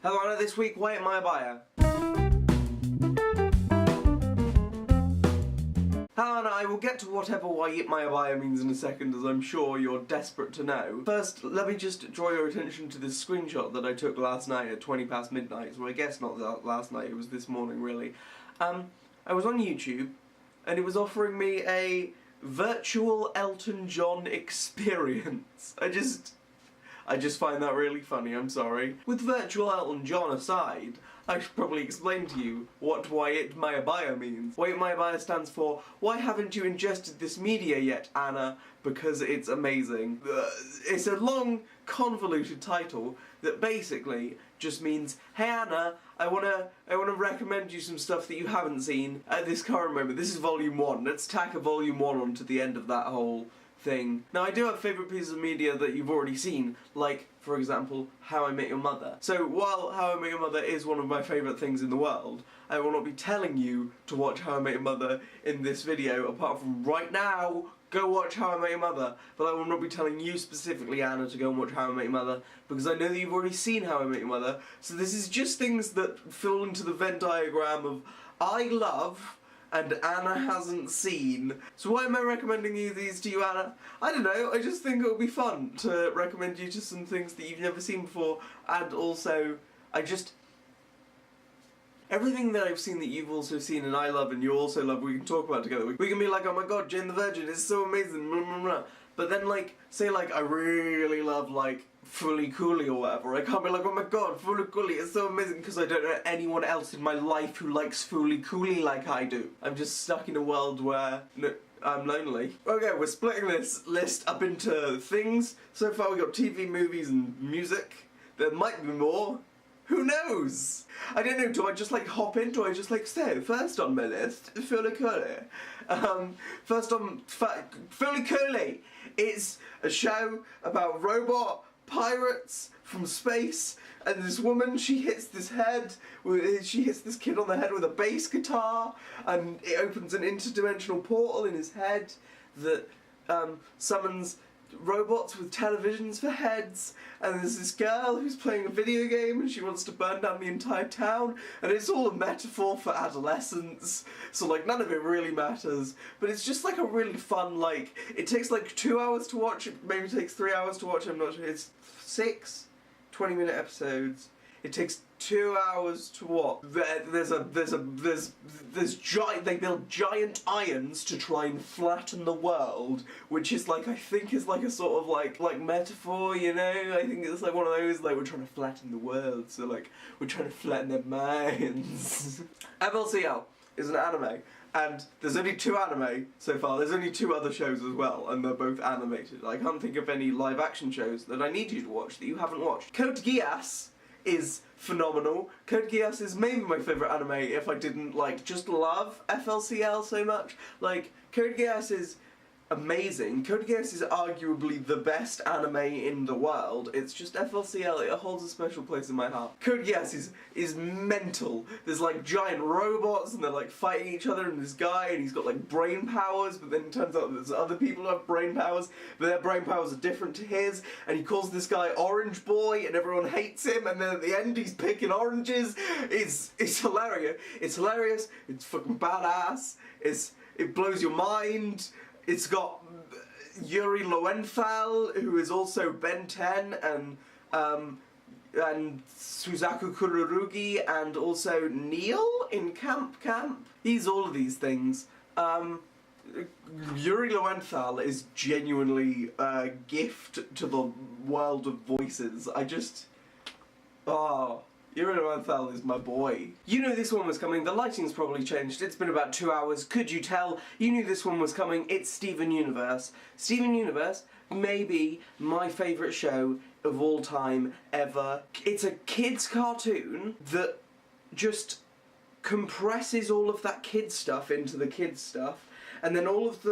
Hello Anna, this week, why am I a buyer? Hello Anna, I will get to whatever WHYITMYABIA means in a second, as I'm sure you're desperate to know. First, let me just draw your attention to this screenshot that I took last night at 20 past midnight, well I guess not last night, it was this morning really. I was on YouTube, and it was offering me a virtual Elton John experience. I just find that really funny, I'm sorry. With virtual Elton John aside, I should probably explain to you what WHYITMYABIA means. WHYITMYABIA stands for, why haven't you ingested this media yet, Anna? Because it's amazing. It's a long, convoluted title that basically just means, hey Anna, I wanna recommend you some stuff that you haven't seen at this current moment. This is volume 1. Let's tack a volume 1 onto the end of that whole thing. Now I do have favourite pieces of media that you've already seen, like, for example, How I Met Your Mother. So while How I Met Your Mother is one of my favourite things in the world, I will not be telling you to watch How I Met Your Mother in this video, apart from right now, go watch How I Met Your Mother. But I will not be telling you specifically, Anna, to go and watch How I Met Your Mother, because I know that you've already seen How I Met Your Mother, so this is just things that fall into the Venn diagram of I love and Anna hasn't seen. So why am I recommending these to you, Anna? I don't know, I just think it would be fun to recommend you to some things that you've never seen before, and also, everything that I've seen that you've also seen and I love and you also love, we can talk about together. We can be like, oh my god, Jane the Virgin is so amazing, blah, blah, blah. But then like, say like, I really love like Fooly Cooley or whatever. I can't be like, oh my god, Fooly Cooley is so amazing, because I don't know anyone else in my life who likes Fooly Cooley like I do. I'm just stuck in a world where I'm lonely. Okay, we're splitting this list up into things. So far we got TV, movies and music. There might be more. Who knows? I don't know, do I just like hop in? Do I just like, so, first on my list, Fooly Cooley. First on Fooly Cooley is a show about robot pirates from space, and this woman, she hits this kid on the head with a bass guitar, and it opens an interdimensional portal in his head that summons robots with televisions for heads, and there's this girl who's playing a video game and she wants to burn down the entire town, and it's all a metaphor for adolescence, so like none of it really matters, but it's just like a really fun, like, it takes like 2 hours to watch, it maybe takes 3 hours to watch, I'm not sure, it's 6 20-minute episodes. It takes 2 hours to watch. They build giant irons to try and flatten the world, which is like, I think is like a sort of like metaphor, you know? I think it's like one of those, like, we're trying to flatten the world, so like, we're trying to flatten their minds. FLCL is an anime, and there's only 2 anime so far. There's only 2 other shows as well, and they're both animated. I can't think of any live action shows that I need you to watch that you haven't watched. Code Geass is phenomenal. Code Geass is maybe my favourite anime if I didn't like just love FLCL so much. Like, Code Geass is amazing. Code Geass is arguably the best anime in the world. It's just FLCL, it holds a special place in my heart. Code Geass is mental. There's like giant robots and they're like fighting each other, and this guy, and he's got like brain powers, but then it turns out there's other people who have brain powers, but their brain powers are different to his, and he calls this guy Orange Boy and everyone hates him, and then at the end he's picking oranges. It's hilarious. It's hilarious. It's fucking badass. It blows your mind. It's got Yuri Lowenthal, who is also Ben 10, and Suzaku Kururugi, and also Neil in Camp. He's all of these things. Yuri Lowenthal is genuinely a gift to the world of voices. Yuri Lowenthal is my boy. You knew this one was coming, the lighting's probably changed, it's been about 2 hours, could you tell? You knew this one was coming, it's Steven Universe. Steven Universe may be my favourite show of all time, ever. It's a kids' cartoon that just compresses all of that kids stuff into the kids stuff, and then all of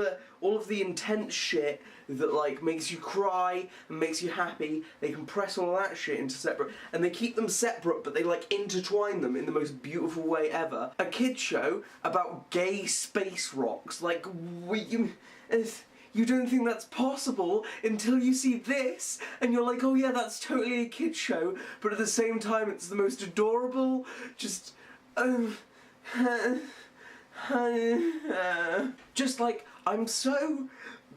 the intense shit that like makes you cry and makes you happy, they compress all that shit into separate, and they keep them separate but they like intertwine them in the most beautiful way ever. A kids show about gay space rocks, like you don't think that's possible until you see this, and you're like, oh yeah, that's totally a kid's show, but at the same time it's the most adorable, just, just like, I'm so...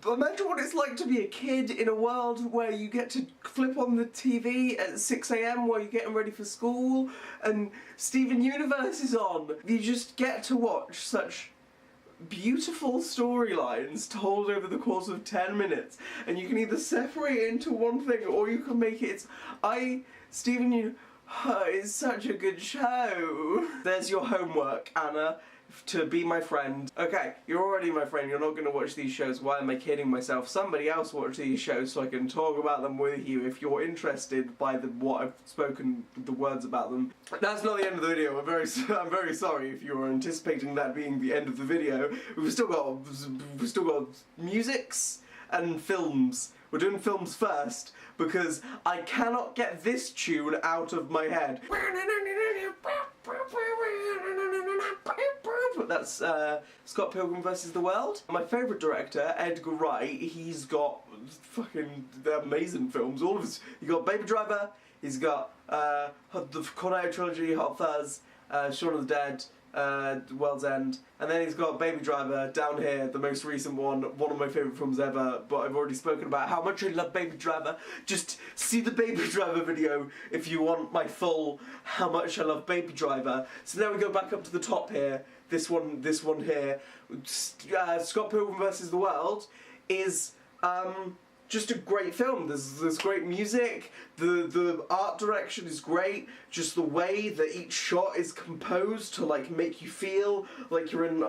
Imagine what it's like to be a kid in a world where you get to flip on the TV at 6 AM while you're getting ready for school, and Steven Universe is on. You just get to watch such beautiful storylines told over the course of 10 minutes, and you can either separate it into one thing or you can make it... Steven Universe is such a good show. There's your homework, Anna, to be my friend. Okay, you're already my friend, you're not going to watch these shows, why am I kidding myself? Somebody else watch these shows so I can talk about them with you if you're interested by what I've spoken, the words about them. That's not the end of the video, I'm very sorry if you were anticipating that being the end of the video. We've still got musics and films. We're doing films first because I cannot get this tune out of my head. That's Scott Pilgrim vs. the World. My favourite director, Edgar Wright, he's got fucking amazing films. All of his, he got Baby Driver, he's got the Cornetto trilogy, Hot Fuzz, Shaun of the Dead, World's End, and then he's got Baby Driver down here, the most recent one of my favourite films ever, but I've already spoken about how much I love Baby Driver. Just see the Baby Driver video if you want my full how much I love Baby Driver. So now we go back up to the top here, this one here. Scott Pilgrim vs. the World is just a great film. There's great music, the art direction is great, just the way that each shot is composed to like make you feel like you're in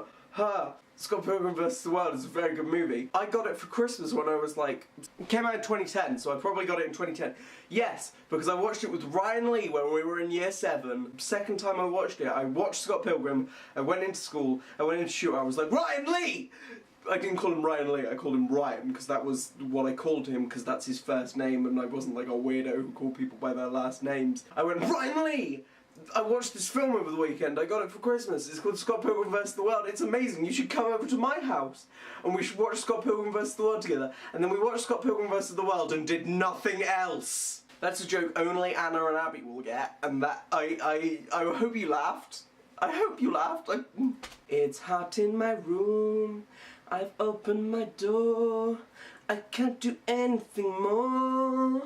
Scott Pilgrim vs. the World is a very good movie. I got it for Christmas when I was like, it came out in 2010, so I probably got it in 2010. Yes, because I watched it with Ryan Lee when we were in year 7. Second time I watched it, I watched Scott Pilgrim, I went into school, I went into shoot, I was like, Ryan Lee! I didn't call him Ryan Lee, I called him Ryan, because that was what I called him, because that's his first name, and I wasn't like a weirdo who called people by their last names. I went, Ryan Lee! I watched this film over the weekend, I got it for Christmas, it's called Scott Pilgrim vs. the World, it's amazing, you should come over to my house, and we should watch Scott Pilgrim vs. the World together. And then we watched Scott Pilgrim vs. the World and did nothing else. That's a joke only Anna and Abby will get, and that, I hope you laughed. I hope you laughed. It's hot in my room, I've opened my door, I can't do anything more.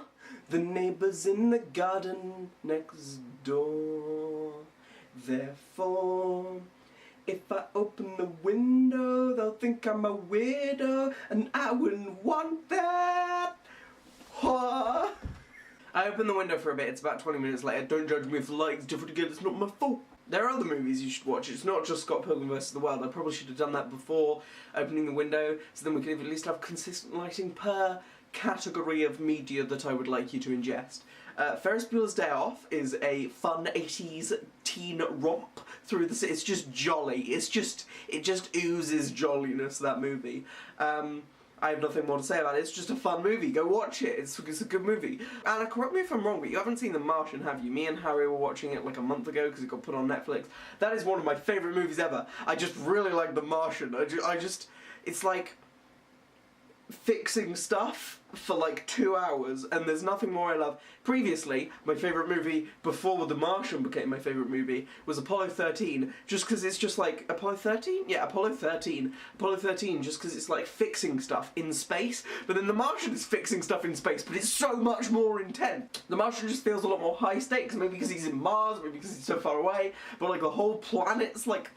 The neighbors in the garden next door. Therefore, if I open the window, they'll think I'm a weirdo, and I wouldn't want that. I opened the window for a bit, it's about 20 minutes later. Don't judge me if the lighting's different again, it's not my fault. There are other movies you should watch, it's not just Scott Pilgrim vs. the World. I probably should have done that before opening the window, so then we could at least have consistent lighting per category of media that I would like you to ingest. Ferris Bueller's Day Off is a fun 80s teen romp through the city. It's just jolly. It just oozes jolliness, that movie. I have nothing more to say about it. It's just a fun movie. Go watch it. It's a good movie. Anna, correct me if I'm wrong, but you haven't seen The Martian, have you? Me and Harry were watching it like a month ago because it got put on Netflix. That is one of my favourite movies ever. I just really like The Martian. It's like fixing stuff for like 2 hours, and there's nothing more I love. Previously, my favourite movie before The Martian became my favourite movie was Apollo 13, just because it's just like, Apollo 13? Yeah, Apollo 13. Apollo 13, just because it's like fixing stuff in space, but then The Martian is fixing stuff in space, but it's so much more intense. The Martian just feels a lot more high stakes, maybe because he's in Mars, maybe because he's so far away, but like the whole planet's like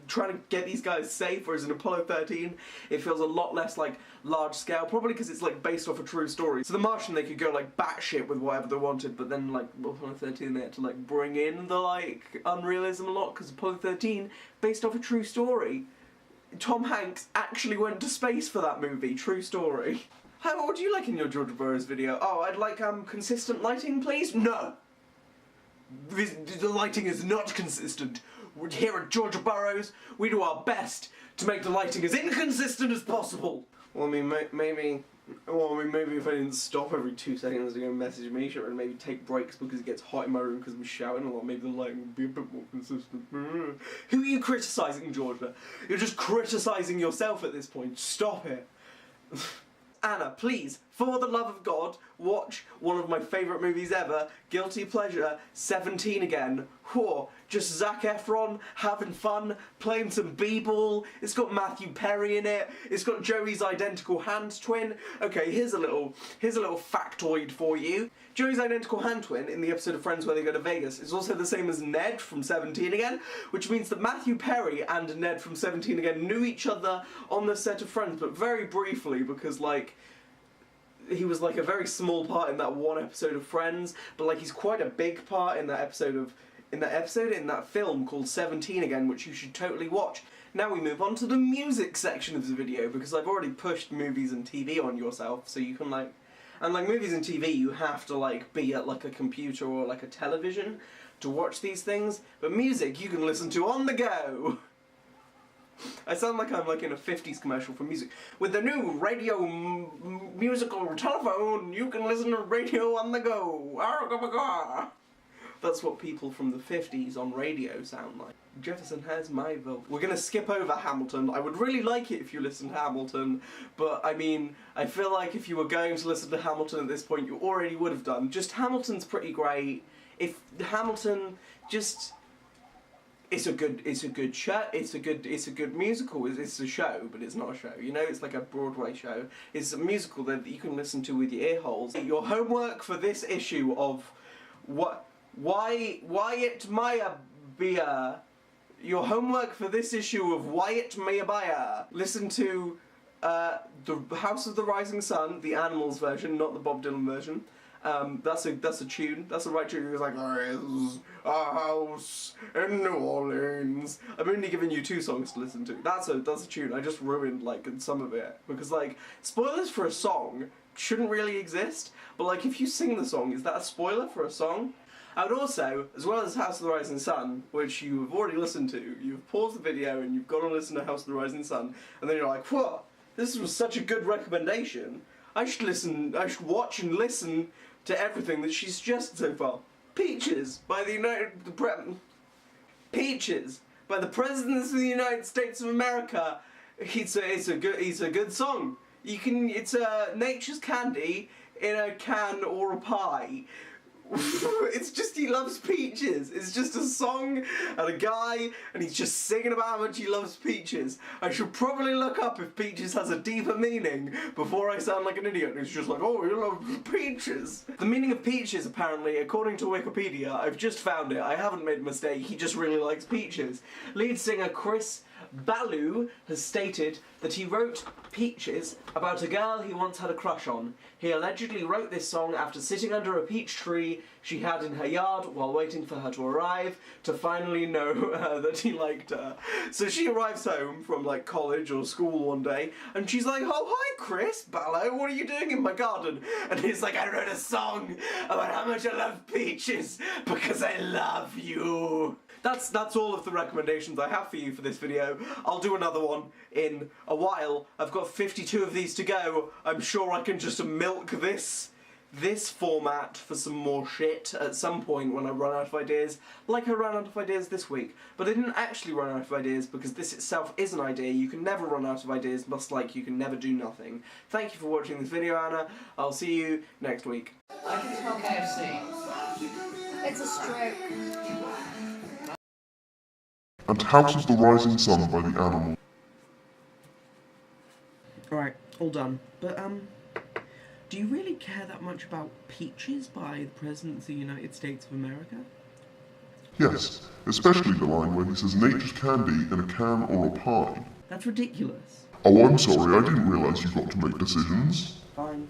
trying to get these guys safe, whereas in Apollo 13, it feels a lot less like large scale, probably because it's like based off a true story. So The Martian, they could go like batshit with whatever they wanted, but then like Apollo 13 they had to like bring in the like unrealism a lot, because Apollo 13 based off a true story. Tom Hanks actually went to space for that movie, true story. Hi, what would you like in your George Burrows video? Oh, I'd like consistent lighting, please? No! The lighting is not consistent. Here at George Burrows, we do our best to make the lighting as inconsistent as possible. Well, I mean, maybe if I didn't stop every 2 seconds to go message me, and maybe take breaks because it gets hot in my room because I'm shouting a lot, maybe the lighting would be a bit more consistent. Who are you criticising, Georgia? You're just criticising yourself at this point. Stop it. Anna, please, for the love of God, watch one of my favourite movies ever, Guilty Pleasure, 17 again. Whoa, just Zac Efron, having fun, playing some b-ball, it's got Matthew Perry in it, it's got Joey's identical hand twin. Okay, here's a little factoid for you. Joey's identical hand twin in the episode of Friends where they go to Vegas is also the same as Ned from 17 again, which means that Matthew Perry and Ned from 17 again knew each other on the set of Friends, but very briefly because, like, he was like a very small part in that one episode of Friends, but like he's quite a big part in that film called 17 again, which you should totally watch. Now we move on to the music section of the video, because I've already pushed movies and TV on yourself, so you can and movies and TV you have to be at like a computer or like a television to watch these things, but music you can listen to on the go. I sound like I'm in a 50s commercial for music. With the new radio musical telephone, you can listen to radio on the go. That's what people from the 50s on radio sound like. Jefferson has my vote. We're gonna skip over Hamilton. I would really like it if you listened to Hamilton, but I mean, I feel like if you were going to listen to Hamilton at this point, you already would have done. Just Hamilton's pretty great. If Hamilton just... It's a good show. It's a good musical. It's a show, but it's not a show. You know, it's like a Broadway show. It's a musical that you can listen to with your ear holes. Your homework for this issue of WHYITMYABIA. Your homework for this issue of WHYITMYABIA. Listen to the House of the Rising Sun, the Animals version, not the Bob Dylan version. That's a tune. That's the right tune. It's like, there is a house in New Orleans. I'm only giving you 2 songs to listen to. That's a tune. I just ruined some of it because spoilers for a song shouldn't really exist. But if you sing the song, is that a spoiler for a song? I would also, as well as House of the Rising Sun, which you have already listened to, you've paused the video and you've gone to listen to House of the Rising Sun, and then you're like, whoa, this was such a good recommendation. I should watch and listen to everything that she's suggested so far. Peaches by the President of the United States of America. It's a good song. It's nature's candy in a can or a pie. It's just he loves peaches. It's just a song and a guy and he's just singing about how much he loves peaches. I should probably look up if peaches has a deeper meaning before I sound like an idiot. It's just like, oh, you love peaches. The meaning of peaches, apparently, according to Wikipedia, I've just found it, I haven't made a mistake, he just really likes peaches. Lead singer Chris Ballou has stated that he wrote Peaches about a girl he once had a crush on. He allegedly wrote this song after sitting under a peach tree she had in her yard while waiting for her to arrive to finally know that he liked her. So she arrives home from college or school one day and she's like, oh hi Chris Ballou, what are you doing in my garden? And he's like, I wrote a song about how much I love peaches because I love you. That's all of the recommendations I have for you for this video. I'll do another one in a while. I've got 52 of these to go. I'm sure I can just milk this format for some more shit at some point when I run out of ideas, like I ran out of ideas this week. But I didn't actually run out of ideas because this itself is an idea. You can never run out of ideas, much like you can never do nothing. Thank you for watching this video, Anna. I'll see you next week. I can smell KFC. It's a stroke. And House of the Rising Sun by the Animals. Alright, all done. But, do you really care that much about Peaches by the President of the United States of America? Yes, especially the line where he says nature's candy in a can or a pie. That's ridiculous. Oh, I'm sorry, I didn't realise you got to make decisions. Fine.